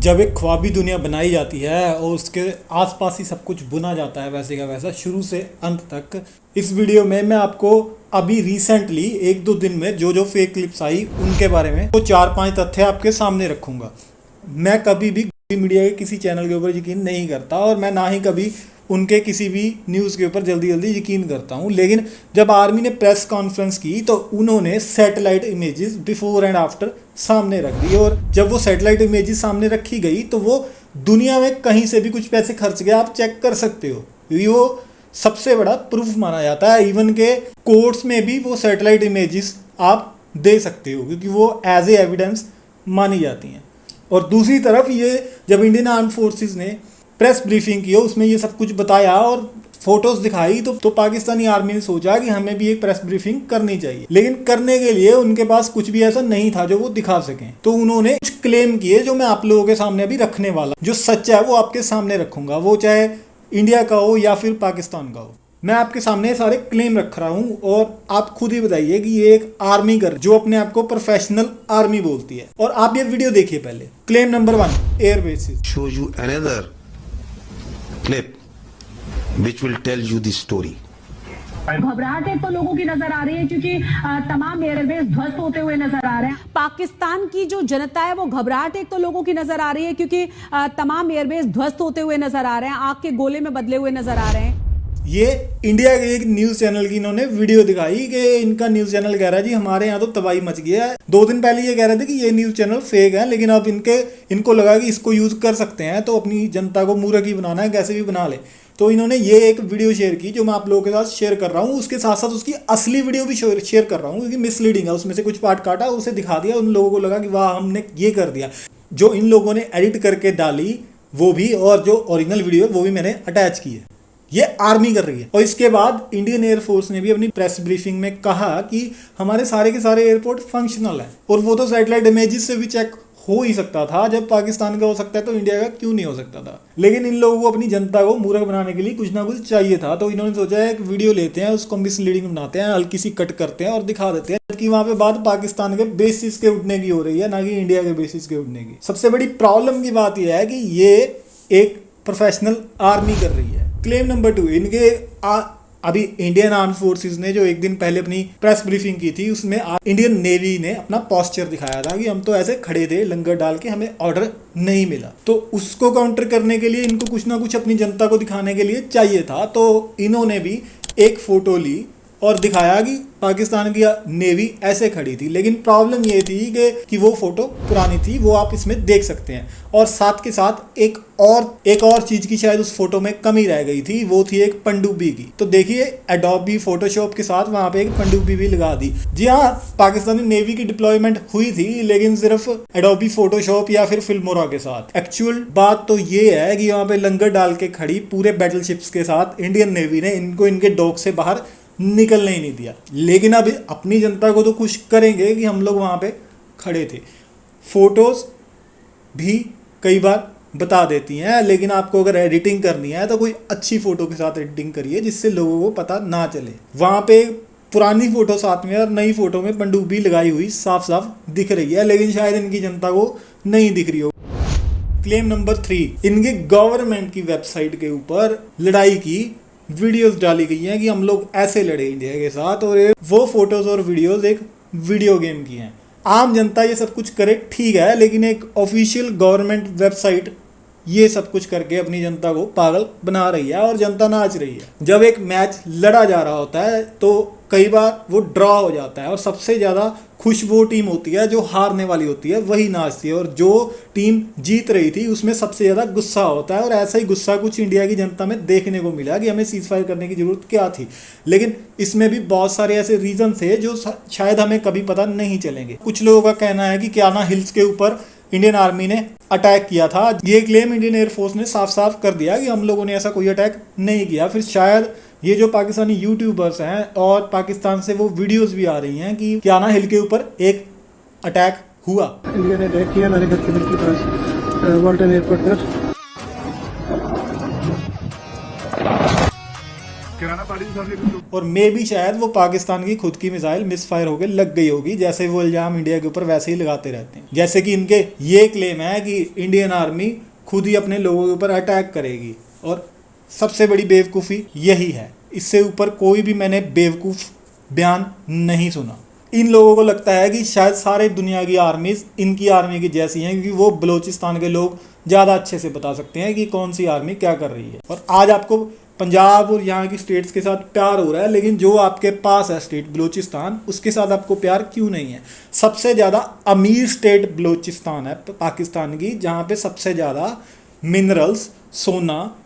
जब एक ख्वाबी दुनिया बनाई जाती है और उसके आसपास ही सब कुछ बुना जाता है वैसे का वैसा शुरू से अंत तक। इस वीडियो में मैं आपको अभी रिसेंटली 1-2 दिन में जो जो फेक क्लिप्स आई उनके बारे में वो 4-5 तथ्य आपके सामने रखूंगा। मैं कभी भी मीडिया के किसी चैनल के ऊपर यकीन नहीं करता और मैं ना ही कभी उनके किसी भी न्यूज़ के ऊपर जल्दी जल्दी यकीन करता हूँ। लेकिन जब आर्मी ने प्रेस कॉन्फ्रेंस की तो उन्होंने satellite images before and after सामने रख दी, और जब वो सैटेलाइट इमेजेस सामने रखी गई तो वो दुनिया में कहीं से भी कुछ पैसे खर्च गए आप चेक कर सकते हो, क्योंकि वो सबसे बड़ा प्रूफ माना जाता है। इवन के कोर्ट्स में भी वो सैटेलाइट इमेजेस आप दे सकते हो क्योंकि वो एज ए एविडेंस मानी जाती हैं। और दूसरी तरफ ये जब इंडियन आर्म फोर्सेस ने प्रेस ब्रीफिंग की उसमें ये सब कुछ बताया और फोटोज दिखाई तो पाकिस्तानी आर्मी ने सोचा कि हमें भी एक प्रेस ब्रीफिंग करनी चाहिए, लेकिन करने के लिए उनके पास कुछ भी ऐसा नहीं था जो वो दिखा सकें। तो उन्होंने कुछ क्लेम किए जो मैं आप लोगों के सामने अभी रखने वाला, जो सच है वो आपके सामने रखूंगा, वो चाहे इंडिया का हो या फिर पाकिस्तान का हो। मैं आपके सामने सारे क्लेम रख रहा हूँ और आप खुद ही बताइए कि ये एक आर्मी कर जो अपने आप को प्रोफेशनल आर्मी बोलती है। और आप ये वीडियो देखिए पहले। Claim number 1, air bases. Show you another clip which will tell you the story. घबराहट एक तो लोगों की नजर आ रही है क्योंकि तमाम एयरबेस ध्वस्त होते हुए नजर आ रहे हैं। पाकिस्तान की जो जनता है वो घबराहट एक तो लोगों की नजर आ रही है क्योंकि तमाम एयरबेस ध्वस्त होते हुए नजर आ रहे हैं, आग के गोले में बदले हुए नजर आ रहे हैं। ये इंडिया के एक न्यूज़ चैनल की इन्होंने वीडियो दिखाई कि इनका न्यूज़ चैनल कह रहा है जी हमारे यहाँ तो तबाही मच गया है। 2 दिन पहले ये कह रहे थे कि ये न्यूज़ चैनल फेक है, लेकिन अब इनको लगा कि इसको यूज़ कर सकते हैं तो अपनी जनता को मूर्ख ही बनाना है, कैसे भी बना ले। तो इन्होंने ये एक वीडियो शेयर की जो मैं आप लोगों के साथ शेयर कर रहा हूँ। उसके साथ साथ उसकी असली वीडियो भी शेयर कर रहा हूँ क्योंकि मिसलीडिंग है, उसमें से कुछ पार्ट काटा उसे दिखा दिया। उन लोगों को लगा कि वाह हमने ये कर दिया। जो इन लोगों ने एडिट करके डाली वो भी, और जो ओरिजिनल वीडियो है वो भी मैंने अटैच की है। ये आर्मी कर रही है। और इसके बाद इंडियन एयरफोर्स ने भी अपनी प्रेस ब्रीफिंग में कहा कि हमारे सारे के सारे एयरपोर्ट फंक्शनल है, और वो तो सैटेलाइट इमेजेस से भी चेक हो ही सकता था। जब पाकिस्तान का हो सकता है तो इंडिया का क्यों नहीं हो सकता था। लेकिन इन लोगों को अपनी जनता को मूर्ख बनाने के लिए कुछ ना कुछ चाहिए था, तो इन्होंने सोचा है एक वीडियो लेते हैं, उसको मिसलीडिंग बनाते हैं, हल्की सी कट करते हैं और दिखा देते हैं कि वहां पे बात पाकिस्तान के बेसिस के उठने की हो रही है, ना कि इंडिया के बेसिस के उठने की। सबसे बड़ी प्रॉब्लम की बात यह है कि ये एक प्रोफेशनल आर्मी कर रही है। क्लेम नंबर 2, इनके अभी इंडियन आर्म फोर्सेस ने जो एक दिन पहले अपनी प्रेस ब्रीफिंग की थी उसमें इंडियन नेवी ने अपना पोस्चर दिखाया था कि हम तो ऐसे खड़े थे लंगर डाल के, हमें ऑर्डर नहीं मिला। तो उसको काउंटर करने के लिए इनको कुछ ना कुछ अपनी जनता को दिखाने के लिए चाहिए था, तो इन्होंने भी एक फोटो ली और दिखाया कि पाकिस्तान की नेवी ऐसे खड़ी थी। लेकिन प्रॉब्लम ये थी कि वो फोटो पुरानी थी, वो आप इसमें देख सकते हैं। और साथ के साथ एक और चीज की शायद उस फोटो में कमी रह गई थी, वो थी एक पनडुब्बी की। तो देखिए एडोबी फोटोशॉप के साथ वहां पे एक पनडुब्बी भी लगा दी। जी हाँ, पाकिस्तानी नेवी की डिप्लॉयमेंट हुई थी, लेकिन सिर्फ एडोबी फोटोशॉप या फिर फिल्मोरा के साथ। एक्चुअल बात तो ये है कि वहां पे लंगर डाल के खड़ी पूरे बैटलशिप्स के साथ इंडियन नेवी ने इनको इनके डॉक से बाहर निकलने ही नहीं दिया। लेकिन अब अपनी जनता को तो खुश करेंगे कि हम लोग वहाँ पे खड़े थे। फोटोज भी कई बार बता देती हैं, लेकिन आपको अगर एडिटिंग करनी है तो कोई अच्छी फोटो के साथ एडिटिंग करिए जिससे लोगों को पता ना चले। वहाँ पे पुरानी फोटो साथ में और नई फोटो में पनडुब्बी लगाई हुई साफ साफ दिख रही है, लेकिन शायद इनकी जनता को नहीं दिख रही हो। क्लेम नंबर 3, इनके गवर्नमेंट की वेबसाइट के ऊपर लड़ाई की वीडियोस डाली गई हैं कि हम लोग ऐसे लड़े इंडिया के साथ, और वो फोटोज और वीडियोस एक वीडियो गेम की हैं। आम जनता ये सब कुछ करे ठीक है, लेकिन एक ऑफिशियल गवर्नमेंट वेबसाइट ये सब कुछ करके अपनी जनता को पागल बना रही है और जनता नाच रही है। जब एक मैच लड़ा जा रहा होता है तो कई बार वो ड्रॉ हो जाता है और सबसे ज़्यादा खुश वो टीम होती है जो हारने वाली होती है, वही नाचती है, और जो टीम जीत रही थी उसमें सबसे ज़्यादा गुस्सा होता है। और ऐसा ही गुस्सा कुछ इंडिया की जनता में देखने को मिला कि हमें सीज फायर करने की ज़रूरत क्या थी। लेकिन इसमें भी बहुत सारे ऐसे रीज़न थे जो शायद हमें कभी पता नहीं चलेंगे। कुछ लोगों का कहना है कि क्याना हिल्स के ऊपर इंडियन आर्मी ने अटैक किया था। ये क्लेम इंडियन एयरफोर्स ने साफ साफ कर दिया कि हम लोगों ने ऐसा कोई अटैक नहीं किया। फिर शायद ये जो पाकिस्तानी यूट्यूबर्स हैं और पाकिस्तान से वो वीडियोस भी आ रही हैं कि क्याना हिल के ऊपर एक अटैक हुआ। इंडिया ने अटैक किया मेरे घर के बिल्कुल पास वाल्टन एयरपोर्ट पर। किराना और मे भी शायद वो पाकिस्तान की खुद की मिसाइल मिसफायर होकर लग गई होगी, जैसे वो इल्जाम इंडिया के ऊपर वैसे ही लगाते रहते हैं। जैसे कि इनके ये क्लेम है कि इंडियन आर्मी खुद ही अपने लोगों के ऊपर अटैक करेगी, और सबसे बड़ी बेवकूफ़ी यही है। इससे ऊपर कोई भी मैंने बेवकूफ़ बयान नहीं सुना। इन लोगों को लगता है कि शायद सारे दुनिया की आर्मीज इनकी आर्मी की जैसी हैं, क्योंकि वो बलूचिस्तान के लोग ज़्यादा अच्छे से बता सकते हैं कि कौन सी आर्मी क्या कर रही है। और आज आपको पंजाब और यहाँ की स्टेट्स के साथ प्यार हो रहा है, लेकिन जो आपके पास है स्टेट बलूचिस्तान, उसके साथ आपको प्यार क्यों नहीं है? सबसे ज़्यादा अमीर स्टेट बलूचिस्तान है पाकिस्तान की, जहाँ पे सबसे ज़्यादा मिनरल्स, सोना,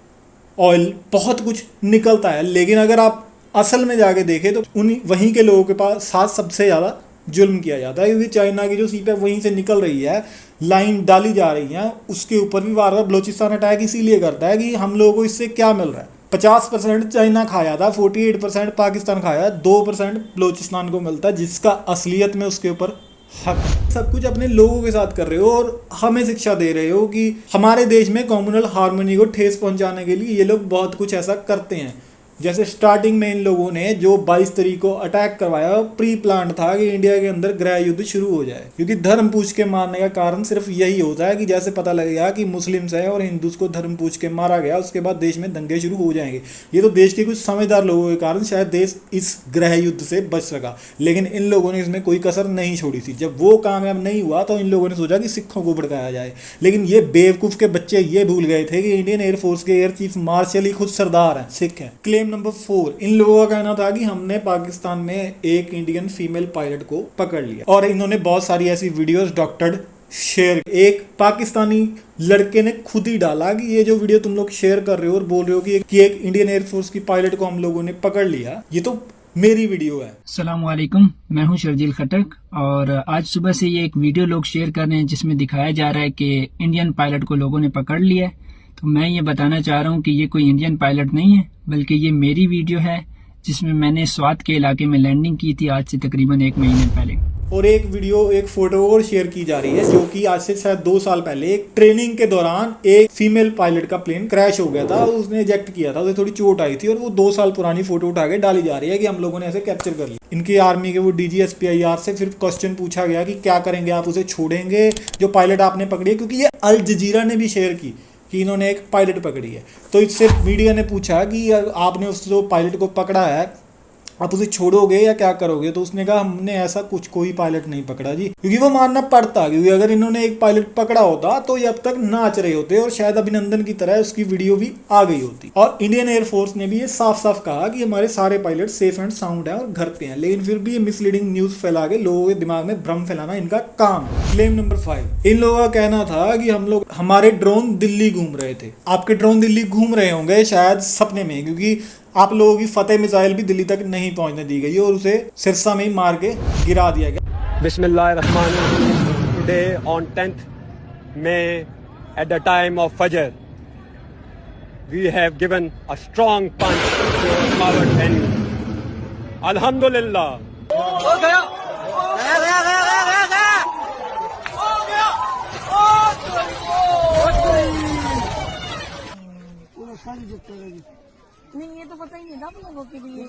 ऑयल, बहुत कुछ निकलता है। लेकिन अगर आप असल में जाके देखें तो वहीं के लोगों के पास साथ सबसे ज़्यादा जुल्म किया जाता है, क्योंकि चाइना की जो सीप है वहीं से निकल रही है, लाइन डाली जा रही है, उसके ऊपर भी बार बार बलूचिस्तान अटैक इसीलिए करता है कि हम लोगों को इससे क्या मिल रहा है। 50% चाइना खाया था, 48% पाकिस्तान खाया, 2% बलूचिस्तान को मिलता है, जिसका असलियत में उसके ऊपर हक। सब कुछ अपने लोगों के साथ कर रहे हो और हमें शिक्षा दे रहे हो कि हमारे देश में कम्युनल हार्मनी को ठेस पहुंचाने के लिए ये लोग बहुत कुछ ऐसा करते हैं। जैसे स्टार्टिंग में इन लोगों ने जो 22 तारीख को अटैक करवाया, प्री प्लान था कि इंडिया के अंदर गृह युद्ध शुरू हो जाए, क्योंकि धर्म पूछ के मारने का कारण सिर्फ यही होता है कि जैसे पता लगेगा कि मुस्लिम्स हैं और हिंदूज को धर्म पूछ के मारा गया, उसके बाद देश में दंगे शुरू हो जाएंगे। ये तो देश के कुछ समझदार लोगों के कारण शायद देश इस गृह युद्ध से बच सका, लेकिन इन लोगों ने इसमें कोई कसर नहीं छोड़ी थी। जब वो कामयाब नहीं हुआ तो इन लोगों ने सोचा कि सिखों को भड़काया जाए, लेकिन ये बेवकूफ़ के बच्चे ये भूल गए थे कि इंडियन एयरफोर्स के एयर चीफ मार्शल ही खुद सरदार हैं, सिख हैं। क्लेम नंबर 4, इन लोगों का कहना था कि हमने पाकिस्तान में एक इंडियन फीमेल पायलट को पकड़ लिया, और इन्होंने बहुत सारी ऐसी वीडियोस डॉक्टर्ड शेयर। एक पाकिस्तानी लड़के ने खुद ही डाला कि ये जो वीडियो तुम लोग शेयर कर रहे हो और बोल रहे हो कि एक इंडियन एयरफोर्स की पायलट को हम लोगों ने पकड़ लिया, ये तो मेरी वीडियो है। अस्सलाम वालेकुम, मैं हूं शर्जील खटक, और आज सुबह से ये एक वीडियो लोग शेयर कर रहे हैं जिसमें दिखाया जा रहा है कि इंडियन पायलट को लोगों ने पकड़ लिया है। तो मैं ये बताना चाह रहा हूँ कि ये कोई इंडियन पायलट नहीं है, बल्कि ये मेरी वीडियो है जिसमें मैंने स्वात के इलाके में लैंडिंग की थी आज से तकरीबन 1 महीने पहले। और एक वीडियो, एक फोटो और शेयर की जा रही है जो कि आज से शायद 2 साल पहले एक ट्रेनिंग के दौरान एक फीमेल पायलट का प्लेन क्रैश हो गया था, उसने इजेक्ट किया था, उसे थोड़ी चोट आई थी, और वो 2 साल पुरानी फोटो उठा के डाली जा रही है कि हम लोगों ने ऐसे कैप्चर कर लिया। इनकी आर्मी के वो DGSPIR से फिर क्वेश्चन पूछा गया कि क्या करेंगे, आप उसे छोड़ेंगे जो पायलट आपने पकड़ी है, क्योंकि ये अल जजीरा ने भी शेयर की कि इन्होंने एक पायलट पकड़ी है। तो इससे मीडिया ने पूछा कि आपने उस जो पायलट को पकड़ा है आप उसे छोड़ोगे या क्या करोगे? तो उसने कहा हमने ऐसा कुछ कोई पायलट नहीं पकड़ा जी, क्योंकि वो मानना पड़ता, क्योंकि अगर इन्होंने एक पायलट पकड़ा होता तो ये अब तक नाच रहे होते और शायद अभिनंदन की तरह उसकी वीडियो भी आ गई होती। और इंडियन एयरफोर्स ने भी ये साफ साफ कहा कि हमारे सारे पायलट सेफ एंड साउंड है और घर पे हैं, लेकिन फिर भी ये मिसलीडिंग न्यूज फैला के लोगों के दिमाग में भ्रम फैलाना इनका काम है। क्लेम नंबर 5, इन लोगों का कहना था कि हमारे ड्रोन दिल्ली घूम रहे थे। आपके ड्रोन दिल्ली घूम रहे होंगे शायद सपने में, क्योंकि आप लोगों की फतेह मिसाइल भी दिल्ली तक नहीं पहुंचने दी गई और उसे सिरसा में ही मार के गिरा दिया गया। बिस्मिल्लाहिर्रहमानिर्रहीम। Today on 10th May at the time of Fajr, we have given a strong punch to our coward enemy. Alhamdulillah. हो गया। नहीं, ये तो पता ही नहीं था आप लोगों के लिए।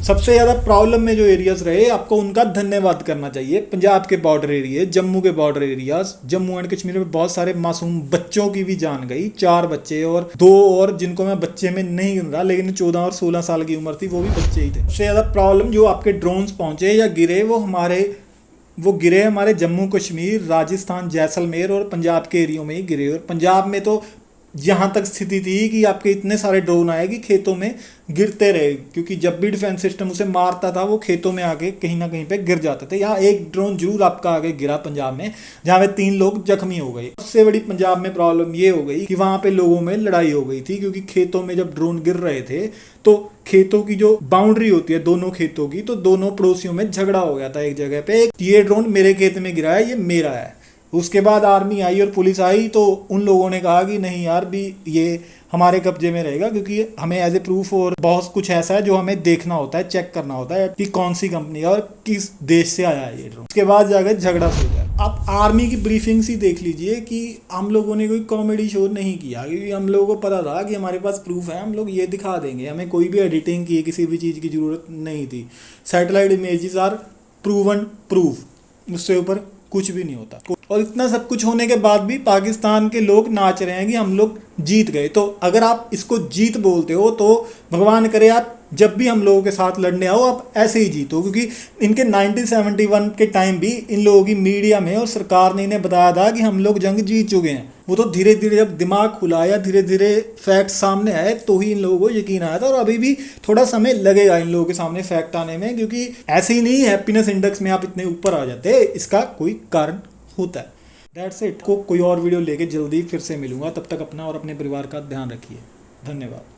सबसे ज़्यादा प्रॉब्लम में जो एरियाज रहे आपको उनका धन्यवाद करना चाहिए। पंजाब के बॉर्डर एरिया, जम्मू के border areas, Jammu and Kashmir में बहुत सारे मासूम बच्चों की भी जान गई, 4 बच्चे और 2 और जिनको मैं बच्चे में नहीं गिन रहा, लेकिन 14 और 16 साल की उम्र थी, वो भी बच्चे ही थे। सबसे ज़्यादा प्रॉब्लम जो आपके ड्रोन्स पहुंचे या गिरे वो गिरे हमारे जम्मू कश्मीर, राजस्थान, जैसलमेर और पंजाब के एरियो में ही गिरे। और पंजाब में तो यहाँ तक स्थिति थी कि आपके इतने सारे ड्रोन आए कि खेतों में गिरते रहे, क्योंकि जब भी डिफेंस सिस्टम उसे मारता था वो खेतों में आके कहीं ना कहीं पे गिर जाते थे। यहाँ एक ड्रोन जरूर आपका आगे गिरा पंजाब में, जहाँ पे 3 लोग जख्मी हो गए। सबसे बड़ी पंजाब में प्रॉब्लम ये हो गई कि वहाँ पे लोगों में लड़ाई हो गई थी, क्योंकि खेतों में जब ड्रोन गिर रहे थे तो खेतों की जो बाउंड्री होती है दोनों खेतों की, तो दोनों पड़ोसियों में झगड़ा हो गया था एक जगह पे, ये ड्रोन मेरे खेत में गिरा है, ये मेरा है। उसके बाद आर्मी आई और पुलिस आई, तो उन लोगों ने कहा कि नहीं यार भी ये हमारे कब्जे में रहेगा, क्योंकि हमें एज ए प्रूफ और बहुत कुछ ऐसा है जो हमें देखना होता है, चेक करना होता है कि कौन सी कंपनी और किस देश से आया है ये ड्रोन। उसके बाद जाकर झगड़ा हो गया। आप आर्मी की ब्रीफिंग्स ही देख लीजिए कि हम लोगों ने कोई कॉमेडी शो नहीं किया, क्योंकि हम लोगों को पता था कि हमारे पास प्रूफ है, हम लोग ये दिखा देंगे, हमें कोई भी एडिटिंग की किसी भी चीज़ की ज़रूरत नहीं थी। Satellite images are proven proof, उससे ऊपर कुछ भी नहीं होता। और इतना सब कुछ होने के बाद भी पाकिस्तान के लोग नाच रहे हैं कि हम लोग जीत गए। तो अगर आप इसको जीत बोलते हो तो भगवान करे आप जब भी हम लोगों के साथ लड़ने आओ आप ऐसे ही जीतो, क्योंकि इनके 1971 के टाइम भी इन लोगों की मीडिया में और सरकार ने इन्हें बताया था कि हम लोग जंग जीत चुके हैं। वो तो धीरे धीरे जब दिमाग खुलाया, धीरे धीरे फैक्ट सामने आए तो ही इन लोगों को यकीन आया था। और अभी भी थोड़ा समय लगेगा इन लोगों के सामने फैक्ट आने में, क्योंकि ऐसे ही नहीं हैप्पीनेस इंडेक्स में आप इतने ऊपर आ जाते, इसका कोई कारण होता है। That's it. कोई और वीडियो लेके जल्दी फिर से मिलूंगा, तब तक अपना और अपने परिवार का ध्यान रखिए। धन्यवाद।